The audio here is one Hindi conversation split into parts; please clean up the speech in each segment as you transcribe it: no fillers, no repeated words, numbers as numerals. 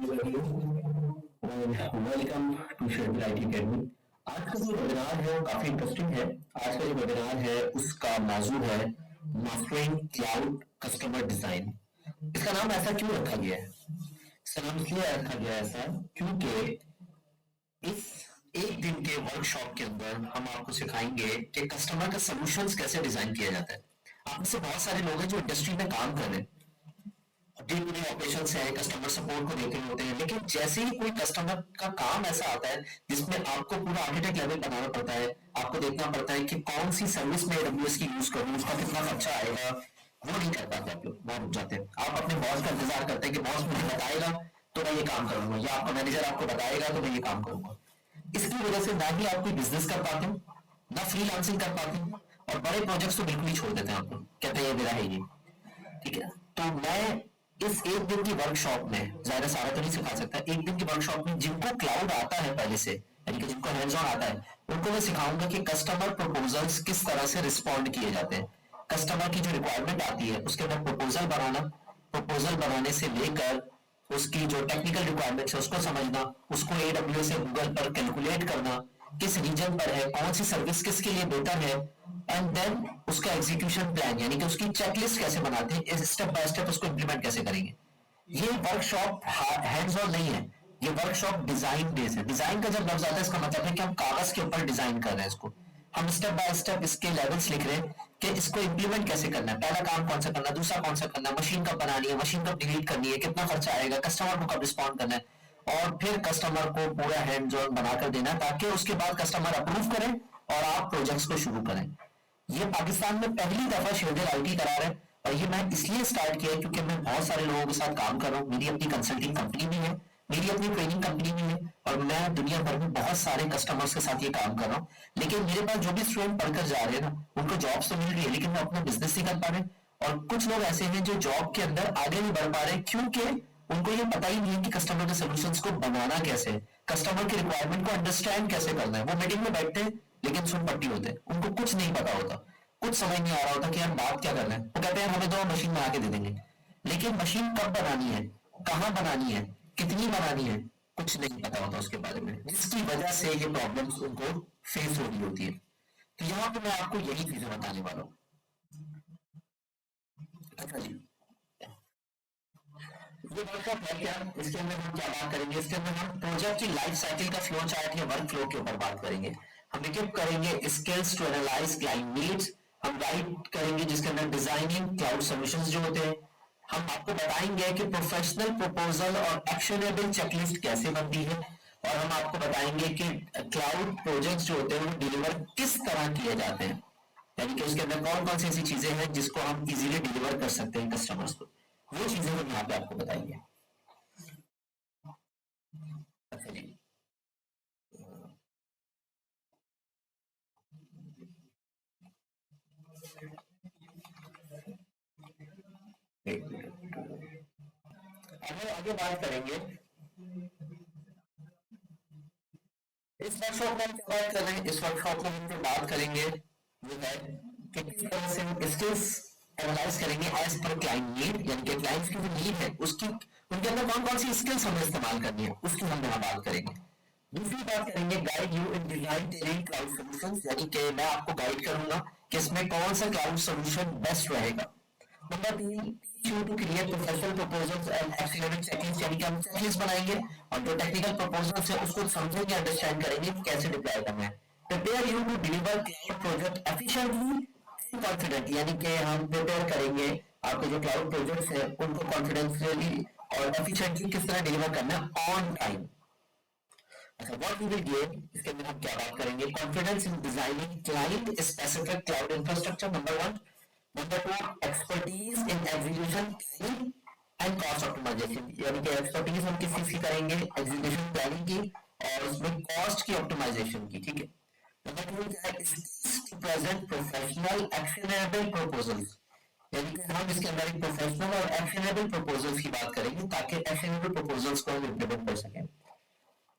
Welcome to Schedule IT Academy. आज का जो वेबिनार है वो काफी इंटरेस्टिंग है। आज का जो वेबिनार है उसका मौजू है मास्टरिंग क्लाउड कस्टमर डिजाइन। इसका नाम ऐसा क्यों रखा गया है? इसका नाम इसलिए रखा गया है ऐसा क्योंकि इस एक दिन के वर्कशॉप के अंदर हम आपको सिखाएंगे कि कस्टमर का सॉल्यूशंस कैसे डिजाइन किया जाता है। आप में से बहुत सारे लोग हैं जो इंडस्ट्री में काम कर रहे हैं, डे टू डे ऑपरेशन है, कस्टमर सपोर्ट को देते होते हैं, लेकिन जैसे ही कोई कस्टमर का काम ऐसा आता है जिसमें आपको पूरा आर्किटेक्ट लेवल बनाना पड़ता है, आपको देखना पड़ता है कि कौन सी सर्विस में AWS की यूज करूं, उसका कितना खर्चा आएगा, वो नहीं कर पाते आप लोग, बहुत रुक जाते हैं। आप अपने बॉस का इंतजार करते हैं कि बॉस मुझे बताएगा तो मैं ये काम करूंगा, या आपका मैनेजर आपको बताएगा तो मैं ये काम करूंगा। इसकी वजह से ना ही आप कोई बिजनेस कर पाते हो, ना फ्रीलांसिंग कर पाते हो, और बड़े प्रोजेक्ट्स तो बिल्कुल ही छोड़ देते हैं आपको, कहते हैं ये मेरा है ये। ठीक है, तो मैं इस एक दिन की वर्कशॉप में ज्यादा सारा तो नहीं सिखा सकता। एक दिन की वर्कशॉप में जिनको क्लाउड आता है पहले से, यानी कि जिनको हैंड्स ऑन आता है, उनको मैं सिखाऊंगा कि कस्टमर प्रपोजल्स किस तरह से रिस्पॉन्ड किए जाते हैं। कस्टमर की जो रिक्वायरमेंट आती है उसके अंदर प्रपोजल बनाना, प्रपोजल बनाने से लेकर उसकी जो टेक्निकल रिक्वायरमेंट्स है उसको समझना, उसको AWS से गूगल पर कैलकुलेट करना, किस रीजन पर है, कौन सी सर्विस किसके लिए बेटर है, एंड देन उसका एग्जीक्यूशन प्लान यानी कि उसकी चेकलिस्ट कैसे बनाते हैं, स्टेप बाय स्टेप उसको इंप्लीमेंट कैसे करेंगे। ये वर्कशॉप हैंड्स ऑन नहीं है, ये वर्कशॉप डिजाइन बेस है। डिजाइन का जब लफ्ज आता है इसका मतलब है कि हम कागज के ऊपर डिजाइन कर रहे हैं इसको, हम स्टेप बाय स्टेप इसके लेवल्स लिख रहे हैं कि इसको इंप्लीमेंट कैसे करना है, पहला काम कौन सा करना है, दूसरा कौन सा करना है, मशीन कब बनानी है, मशीन कब डिलीट करनी है, कितना खर्चा आएगा, कस्टमर को कब रिस्पॉन्ड करना है, और फिर कस्टमर को पूरा हैंड्स ऑन बनाकर देना ताकि उसके बाद कस्टमर अप्रूव करें और आप प्रोजेक्ट्स को शुरू करें। ये पाकिस्तान में पहली दफा शेड्यूल आईटी करा रहा है, और ये मैं इसलिए स्टार्ट किया है क्योंकि मैं बहुत सारे लोगों के साथ काम कर रहा हूँ। मेरी अपनी कंसल्टिंग कंपनी भी है, मेरी अपनी ट्रेनिंग कंपनी भी है, और मैं दुनिया भर में बहुत सारे कस्टमर्स के साथ ये काम कर रहा हूँ। लेकिन मेरे पास जो भी स्टूडेंट पढ़कर जा रहे हैं ना, उनको जॉब्स तो मिल रही है लेकिन वो अपना बिजनेस नहीं कर पा रहे, और कुछ लोग ऐसे हैं जो जॉब के अंदर आगे नहीं बढ़ पा रहे क्योंकि उनको ये पता ही नहीं है कि कस्टमर के सोल्यूशंस को बनाना कैसे है, कस्टमर की रिक्वायरमेंट को अंडरस्टैंड कैसे करना है। वो मीटिंग में बैठते हैं लेकिन सुन पट्टी होते हैं, उनको कुछ नहीं पता होता, कुछ समझ नहीं आ रहा होता कि यार बात क्या कर रहे हैं। वो कहते हैं हमें तो मशीन बना के दे देंगे, लेकिन मशीन कब बनानी है, कहाँ बनानी है, कितनी बनानी है, कुछ नहीं पता होता उसके बारे में, जिसकी वजह से ये प्रॉब्लम्स उनको फेस हो रही होती है। तो यहाँ पे मैं आपको यही चीजें बताने वाला हूँ। अच्छा जी, ये वर्कशॉप है क्या, इसके अंदर हम क्या बात करेंगे, इसके अंदर हम प्रोजेक्ट की लाइफ साइकिल का फ्लो चार्ट या वर्क फ्लो के ऊपर बात करेंगे। हम इक्विप करेंगे skills to analyse client needs, हम गाइड करेंगे जिसके अंदर डिजाइनिंग क्लाउड सॉल्यूशंस जो होते हैं। हम आपको बताएंगे कि प्रोफेशनल प्रपोजल और एक्शनेबल चेकलिस्ट कैसे बनती है, और हम आपको बताएंगे कि क्लाउड प्रोजेक्ट्स जो होते हैं वो डिलीवर किस तरह किए जाते हैं, यानी कि उसके अंदर कौन कौन सी ऐसी चीजें हैं जिसको हम इजीली डिलीवर कर सकते हैं कस्टमर्स को, वो चीजें हम यहाँ पे आपको बताएंगे। अच्छा जी, एक मिनट, आगे आगे बात करेंगे। इस वर्कशॉप में हम क्या बात कर रहे हैं, इस वर्कशॉप में हम जो बात करेंगे वो है कि किस तरह से हम स्किल्स एनालाइज करेंगे एज पर क्लाइंट नीड, यानी कि क्लाइंट्स की जो नीड है उसकी, उनके अंदर कौन कौन सी स्किल्स हमें इस्तेमाल करनी है उसकी हम यहाँ बात करेंगे। दूसरी बात करेंगे guide you in design telling cloud solutions, यानी कि मैं आपको गाइड करूंगा कि इसमें कौन सा क्लाउड सॉल्यूशन बेस्ट रहेगा। Number 3, teach you to create professional proposals and accelerate checklist, यानी कि हम चेकलिस्ट बनाएंगे और जो टेक्निकल प्रपोजल्स है उसको समझेंगे, अंडरस्टैंड करेंगे कि कैसे डिप्लॉय करना है। Prepare you to deliver cloud project efficiently and confident, यानी कि हम प्रिपेयर करेंगे आपके जो क्लाउड प्रोजेक्ट्स है उनको कॉन्फिडेंशियली और एफिशिएंटली किस तरह डिलीवर करना है ऑन टाइम। अच्छा, व्हाट वी विल गेन, इसके अंदर हम क्या बात करेंगे, confidence in designing client specific cloud infrastructure, number 1। Number 2, expertise in execution planning and cost optimisation, यानी कि एक्सपर्टीज हम किस चीज की करेंगे, एग्जीक्यूशन प्लानिंग की और उसमें कॉस्ट की ऑप्टिमाइजेशन की। ठीक है। नंबर 2 क्या है, skills to present professional actionable proposals, यानी कि हम इसके अंदर एक प्रोफेशनल और एक्शनेबल प्रपोजल्स की बात करेंगे ताकि एक्शनेबल प्रपोजल्स को हम इम्प्लीमेंट कर सकें।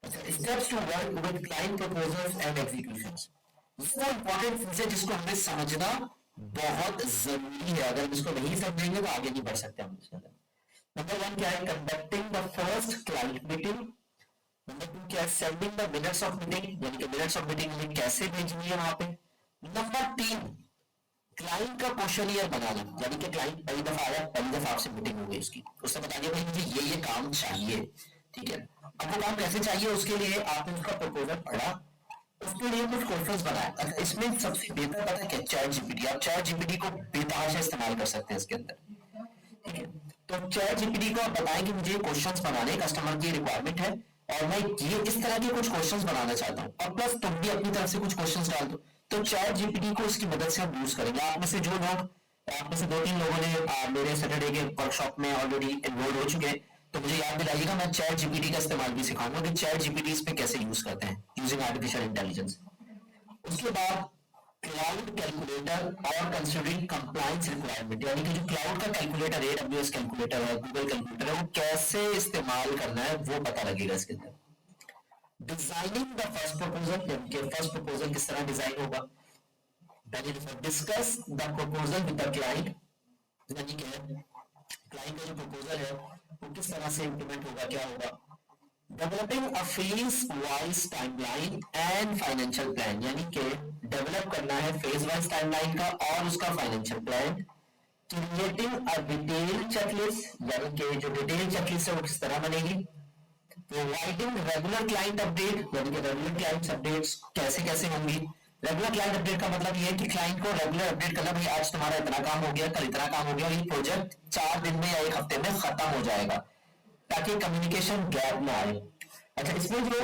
Steps to work with client proposals and executions, ये इंपॉर्टेंट चीज है जिसको हमें समझना बहुत जरूरी है। अगर हम इसको नहीं समझेंगे तो आगे नहीं बढ़ सकते हम इसके अंदर। नंबर वन क्या है, conducting the first client meeting. Number two क्या है, sending the minutes of meeting, यानी कि मिनट्स ऑफ मीटिंग में कैसे भेजनी है वहां पे। नंबर तीन, क्लाइंट का क्वेश्चनियर बनाना, यानी कि क्लाइंट पहली दफा आया, पहली दफा आपसे मीटिंग हो गई उसकी, उसने बता दिया भाई मुझे ये काम चाहिए, ठीक है। अब वो काम कैसे चाहिए, उसके लिए आपने उसका प्रपोजल पढ़ा, उसके लिए कुछ क्वेश्चंस बनाए। अच्छा, इसमें सबसे बेहतर पता है क्या, चैट जीपीटी। आप चैट जीपीटी को बेतहाशा इस्तेमाल कर सकते हैं इसके अंदर, ठीक है। तो चैट जीपीटी को आप बताएं कि मुझे क्वेश्चंस बनाने, कस्टमर की रिक्वायरमेंट है और मैं ये इस तरह के कुछ क्वेश्चंस बनाना चाहता हूँ, और प्लस तुम भी अपनी तरफ से कुछ क्वेश्चंस डाल दो। तो चैट जीपीटी को इसकी मदद से हम यूज करेंगे। आप में से जो लोग, आप में से दो तीन लोगों ने मेरे सैटरडे के वर्कशॉप में ऑलरेडी एनरोल हो चुके हैं, तो मुझे याद दिलाइएगा, मैं चैट जीपीटी का इस्तेमाल भी सिखाऊंगा कि चैट जीपीटी इस पे कैसे यूज करते हैं यूजिंग आर्टिफिशियल इंटेलिजेंस। उसके बाद क्लाउड कैलकुलेटर और कंसिडरिंग कंप्लायंस रिक्वायरमेंट, यानी कि जो क्लाउड का कैलकुलेटर है, AWS कैलकुलेटर है, गूगल कैलकुलेटर है, वो कैसे इस्तेमाल करना है वो पता लगेगा इसके अंदर। डिजाइनिंग द फर्स्ट प्रपोजल, यानी कि फर्स्ट प्रपोजल किस तरह डिजाइन होगा। Discuss the proposal with the client, यानी कि क्लाइंट का जो प्रपोजल है वो किस तरह से इंप्लीमेंट होगा, क्या होगा। Developing a phase wise timeline and financial plan, यानी कि डेवलप करना है फेज वाइज टाइमलाइन का और उसका financial plan. Creating a detail checklist, यानी कि जो डिटेल चेकलिस्ट है वो किस तरह बनेगी। प्रोवाइडिंग रेगुलर क्लाइंट अपडेट, यानी कि रेगुलर क्लाइंट अपडेट्स कैसे कैसे होंगी। रेगुलर क्लाइंट अपडेट का मतलब ये है कि क्लाइंट को रेगुलर अपडेट करना, भाई आज तुम्हारा इतना काम हो गया, कल इतना काम हो गया, ये प्रोजेक्ट 4 दिन में या एक हफ्ते में खत्म हो जाएगा, ताकि कम्युनिकेशन गैप ना आए। अच्छा, इसमें जो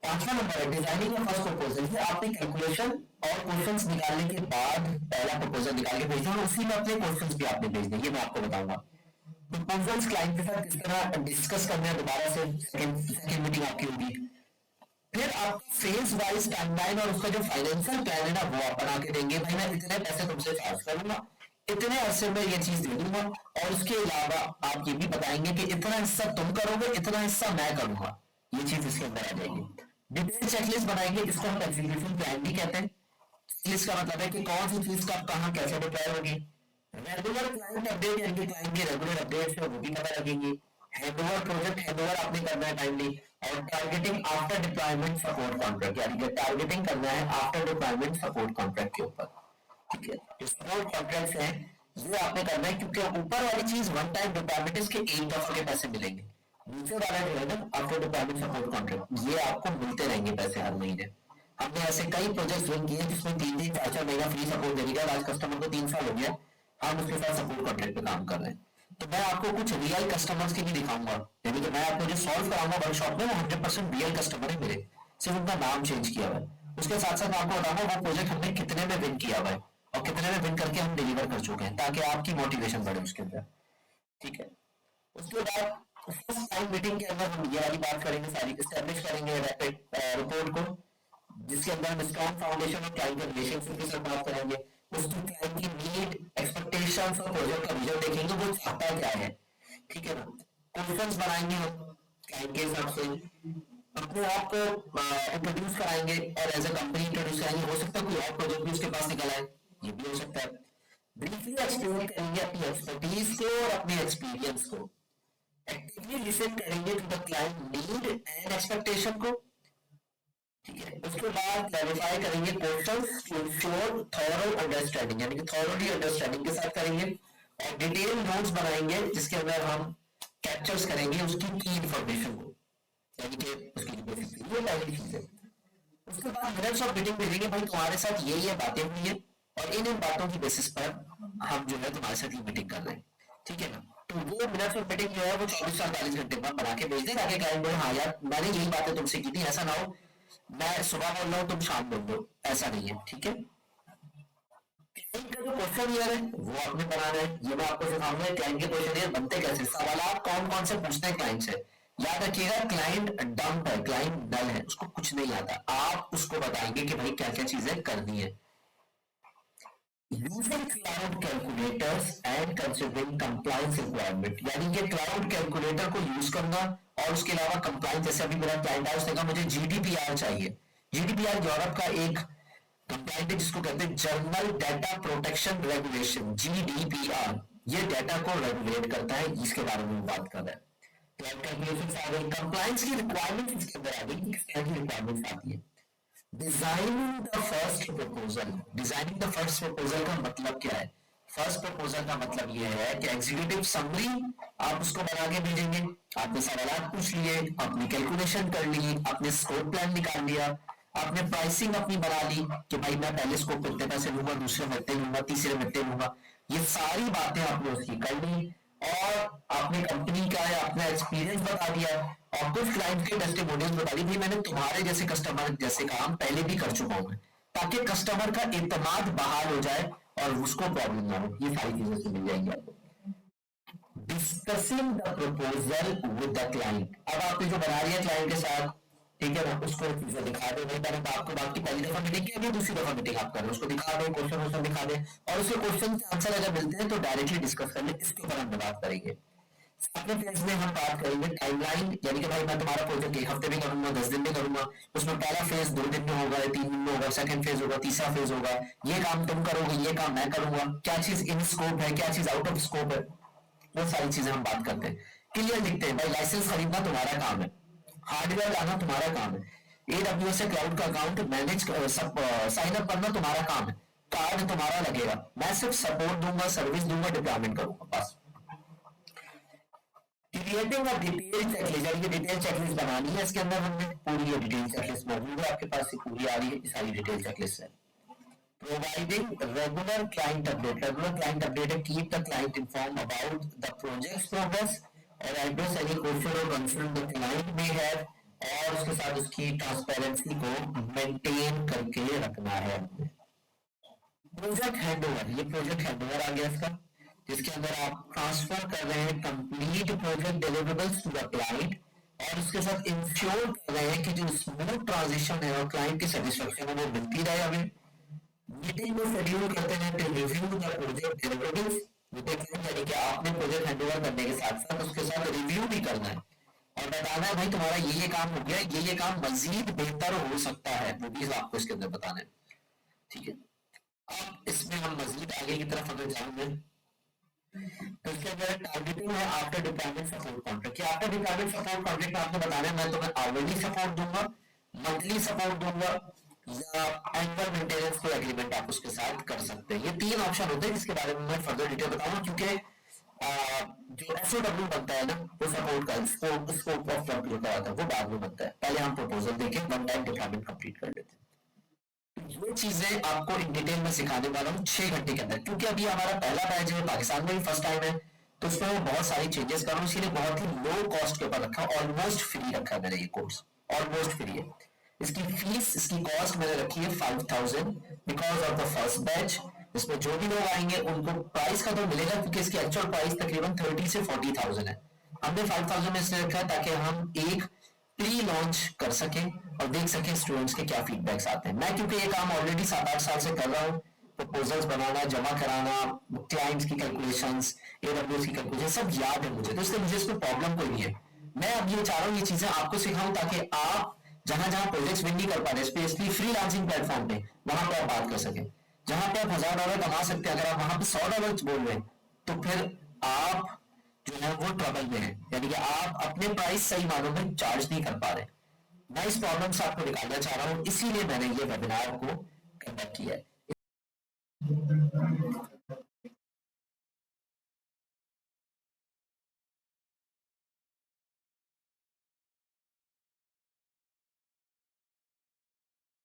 पांचवा नंबर है, डिजाइनिंग का फर्स्ट प्रपोजल, ये आपने कैलकुलेशन और क्वेश्चंस निकालने के बाद पहला प्रपोजल निकाल के भेजना, और उसी में अपने क्वेश्चंस भी आपने भेजने, ये मैं आपको बताऊंगा। प्रपोजल्स क्लाइंट के साथ किस तरह डिस्कस करना है, दोबारा से सेकंड मीटिंग आपकी होगी। फिर आप फेज वाइज टाइमलाइन और उसका जो फाइनेंशियल प्लान है ना, वो आप बना के देंगे, भाई मैं इतने पैसे तुमसे चार्ज करूंगा, इतने अरसे में ये चीज दे दूंगा, और उसके अलावा आप ये भी बताएंगे कि इतना हिस्सा तुम करोगे, इतना हिस्सा मैं करूंगा, ये चीज इसके अंदर आ जाएगी। डिटेल चेकलिस्ट बनाएंगे, जिसको हम एग्जीक्यूशन प्लान भी कहते हैं। चेकलिस्ट का मतलब है कि कौन सी चीज कब कहाँ कैसे डिप्लॉय होगी। रेगुलर क्लाइंट अपडेट, यानी कि क्लाइंट की रेगुलर अपडेट्स है वो भी पता लगेंगी। हैंडओवर, प्रोजेक्ट हैंडओवर आपने करना है टाइमली। और targeting after deployment support contract, यानी कि टारगेटिंग करना है आफ्टर डिप्लॉयमेंट सपोर्ट कॉन्ट्रैक्ट के ऊपर, ठीक है। जो सपोर्ट कॉन्ट्रैक्ट है ये आपने करना है, क्योंकि ऊपर वाली चीज वन टाइम डिप्लॉयमेंट, इसके एक दफा के पैसे मिलेंगे। नीचे वाला जो है ना, आफ्टर डिप्लॉयमेंट सपोर्ट कॉन्ट्रैक्ट, ये आपको मिलते रहेंगे पैसे हर महीने। हमने ऐसे कई प्रोजेक्ट रन किए जिसमें 3-3, 4-4 महीना फ्री सपोर्ट दे दिया, आज कस्टमर को 3 साल हो गया, हम उसके साथ सपोर्ट कॉन्ट्रैक्ट पे काम कर रहे हैं। तो मैं आपको कुछ रियल कस्टमर्स की भी दिखाऊंगा, यानी कि मैं आपको जो सॉल्व कराऊंगा वर्कशॉप में वो 100% रियल कस्टमर है मेरे, सिर्फ उनका नाम चेंज किया हुआ है। उसके साथ साथ मैं आपको बताऊंगा वो प्रोजेक्ट हमने कितने में विन किया हुआ है और कितने में विन करके हम डिलीवर कर चुके हैं, ताकि आपकी मोटिवेशन बढ़े उसके अंदर, ठीक है। उसके बाद फर्स्ट टाइम मीटिंग के अंदर हम ये वाली बात करेंगे, सारी एस्टेब्लिश करेंगे रैपिड रिपोर्ट को, जिसके अंदर हम स्ट्रॉन्ग फाउंडेशन और क्लाइंट के रिलेशनशिप के साथ बात करेंगे। उसकी क्लाइंट की नीड, एक्सपेक्टेशंस और प्रोजेक्ट का विजन देखेंगे, वो चाहता क्या है, ठीक है ना। क्वेश्चंस बनाएंगे हम क्लाइंट के हिसाब से, अपने आप को इंट्रोड्यूस कराएंगे और एज अ कंपनी इंट्रोड्यूस कराएंगे। हो सकता है कोई और प्रोजेक्ट भी उसके पास निकल आए, ये भी हो सकता है। ब्रीफली एक्सप्लेन करेंगे अपनी एक्सपर्टीज को और अपने एक्सपीरियंस को। एक्टिवली लिसन करेंगे to the client need and expectation को, ठीक है। उसके बाद क्लैरिफाई करेंगे questions to ensure thorough understanding, यानी कि थॉरोली अंडरस्टैंडिंग के साथ करेंगे। और डिटेल नोट्स बनाएंगे जिसके अंदर हम कैप्चर्स करेंगे उसकी की इंफॉर्मेशन को, यानी कि उसकी बेसिक, ये पहली चीज है। उसके बाद मिनट्स ऑफ मीटिंग भेजेंगे, भाई तुम्हारे साथ ये बातें हुई है और इन बातों की बेसिस पर हम जो है तुम्हारे साथ ये मीटिंग कर रहे हैं, ठीक है ना। तो वो मिनट्स ऑफ मीटिंग जो है वो 24 से 48 घंटे बाद बना के भेज दें, ताकि क्लाइंट बोले हाँ यार मैंने यही बातें तुमसे की थी, ऐसा ना हो मैं सुबह बोल रहा हूँ तुम शाम बोल दो, ऐसा नहीं है, ठीक है। क्लाइंट का जो क्वेश्चन है वो आपने बनाना है, ये मैं आपको सिखाऊंगा क्लाइंट के क्वेश्चन बनते कैसे, सवाल कौन कौन से पूछते हैं क्लाइंट से। याद रखिएगा क्लाइंट डम्प है, क्लाइंट डल है, उसको कुछ नहीं आता, आप उसको बताएंगे कि भाई क्या क्या चीजें करनी है। Using cloud calculators and considering compliance requirement, यानी कि क्लाउड कैलकुलेटर को यूज करना और उसके अलावा कंप्लायंस, जैसे अभी मेरा क्लाइंट है उसने कहा मुझे जीडीपीआर चाहिए। जीडीपीआर यूरोप का एक कंप्लायंट है जिसको कहते हैं journal data protection regulation, GDPR. ये डेटा को रेगुलेट करता है, इसके बारे में बात कर रहे हैं। क्लाउड कैलकुलेशंस आ गई, कंप्लायंस की रिक्वायरमेंट्स इसके अंदर आ गई, किस तरह की रिक्वायरमेंट्स आती है। Designing the first proposal, designing the first proposal का मतलब क्या है? फर्स्ट प्रपोजल का मतलब यह है कि एग्जीक्यूटिव समरी आप उसको बना के भेजेंगे, आपने सवाल पूछ लिए, आपने कैलकुलेशन कर ली, आपने स्कोप प्लान निकाल लिया, आपने प्राइसिंग अपनी बना ली कि भाई मैं पहले स्कोप कितने पैसे लूंगा, दूसरे में इतने लूंगा, तीसरे में इतने लूंगा, ये सारी बातें आपने उसकी कर ली और आपने कंपनी का या अपना एक्सपीरियंस बता दिया और कुछ क्लाइंट के टेस्टिमोनियल्स बता दी, भाई मैंने तुम्हारे जैसे कस्टमर जैसे काम पहले भी कर चुका हूं, ताकि कस्टमर का एतमाद बहाल हो जाए और उसको प्रॉब्लम ना हो। ये सारी चीजें से मिल जाएंगी आपको। Discussing the proposal with the client, अब आपने जो बना लिया क्लाइंट के साथ, ठीक है ना, उसको चीजें दिखा दो, नहीं मैंने आपको बात की पहली दफा मीटिंग की, दूसरी दफा मीटिंग आप कर रहे हो, उसको दिखा दो, क्वेश्चन दिखा दे और उसके क्वेश्चन के आंसर अगर मिलते हैं तो डायरेक्टली डिस्कस कर ले, इसके ऊपर हम बात करेंगे। सेकंड फेज में हम बात करेंगे टाइमलाइन, यानी कि भाई मैं तुम्हारा प्रोजेक्ट 1 हफ्ते में करूंगा, 10 दिन में करूंगा, उसमें पहला फेज 2 दिन में होगा, 3 दिन में होगा, सेकंड फेज होगा, तीसरा फेज होगा, ये काम तुम करोगे, ये काम मैं करूंगा, क्या चीज इन स्कोप है, क्या चीज आउट ऑफ स्कोप है, वो सारी चीजें हम बात करते हैं। क्लियर लिखते हैं, भाई लाइसेंस खरीदना तुम्हारा काम है, हार्डवेयर लाना तुम्हारा काम है, AWS से क्लाउड का अकाउंट मैनेज सब साइन अप करना तुम्हारा काम है, कार्ड तुम्हारा लगेगा, मैं सिर्फ सपोर्ट दूंगा, सर्विस दूंगा, डिप्लॉयमेंट करूंगा, बस। क्रिएटिंग अ डिटेल चेकलिस्ट, यानी कि डिटेल चेकलिस्ट बनानी है, इसके अंदर हमने पूरी ये डिटेल चेकलिस्ट मौजूद है आपके पास, पूरी आ रही है, सारी डिटेल चेकलिस्ट है। Providing regular client update, regular client update है, keep the client informed about the project's progress और address any question or concern the client may have, और उसके साथ उसकी ट्रांसपेरेंसी को मेंटेन करके रखना है। प्रोजेक्ट हैंडओवर, ये प्रोजेक्ट हैंडओवर आ गया इसका, जिसके अंदर आप ट्रांसफर कर रहे हैं complete project deliverables to the client और उसके साथ इंश्योर कर रहे हैं कि जो स्मूथ ट्रांजिशन है और क्लाइंट की सेटिस्फेक्शन है वो मिलती रहे। हमें मीटिंग में शेड्यूल करते हैं to review the project deliverables with the client, यानी कि आपने प्रोजेक्ट हैंडओवर करने के साथ साथ उसके साथ रिव्यू भी करना है और बताना है भाई तुम्हारा ये काम हो गया, ये काम मजीद बेहतर हो सकता है, वो भी आपको इसके अंदर बताना है। ठीक है, अब इसमें हम मजीद आगे की तरफ अगर जाएंगे तो इसके अंदर टारगेटिंग है after deployment support contract. After deployment support contract आपको बताना है, मैं तुम्हें आवरली सपोर्ट दूंगा, मंथली सपोर्ट दूंगा या एनुअल मेंटेनेंस को एग्रीमेंट आप उसके साथ कर सकते हैं। ये 3 ऑप्शन होते हैं, जिसके बारे में मैं फर्दर डिटेल बताऊंगा, क्योंकि जो SOW बनता है ना, वो सपोर्ट का स्कोप ऑफ वर्क जो होता है वो बाद में बनता है, पहले हम प्रपोजल देके वन टाइम डिप्लॉयमेंट कंप्लीट कर लेते हैं। ये चीजें आपको इन डिटेल में सिखाने वाला हूँ 6 घंटे के अंदर, क्योंकि अभी हमारा पहला बैच है, पाकिस्तान में भी फर्स्ट टाइम है, तो उसमें मैं बहुत सारी चेंजेस कर रहा हूँ, इसीलिए बहुत ही लो कॉस्ट के ऊपर रखा, ऑलमोस्ट फ्री रखा है मैंने ये कोर्स, ऑलमोस्ट फ्री है। इसकी फीस, इसकी कॉस्ट मैंने रखी है 5000 because of the first batch. इसमें जो भी लोग आएंगे उनको प्राइस का तो मिलेगा, क्योंकि इसकी एक्चुअल प्राइस तकरीबन 30 से 40,000 है, हमने 5000 में इसलिए रखा है ताकि हम एक प्री लॉन्च कर सकें और देख सकें स्टूडेंट्स के क्या फीडबैक्स आते हैं। मैं क्योंकि ये काम ऑलरेडी 7-8 साल से कर रहा हूँ, प्रपोजल्स बनाना, जमा कराना, क्लाइंट्स की कैलकुलेशंस, AWS की कैलकुलेशन सब याद है मुझे, तो इसलिए मुझे इसमें प्रॉब्लम कोई नहीं है। मैं अब ये चाह रहा हूँ ये चीजें आपको सिखाऊं ताकि आप जहां जहां प्रोजेक्ट्स विन नहीं कर पा रहे, स्पेशली फ्रीलांसिंग प्लेटफॉर्म पे, वहां पे आप बात कर सकें, जहां पे आप $1000 कमा सकते हैं, अगर आप वहां पे $100 बोल रहे हैं तो फिर आप जो है वो ट्रबल में है, यानी कि आप अपने प्राइस सही मानों में चार्ज नहीं कर पा रहे। मैं इस प्रॉब्लम से आपको निकालना चाह रहा हूं, इसीलिए मैंने ये वेबिनार को कंडक्ट किया है।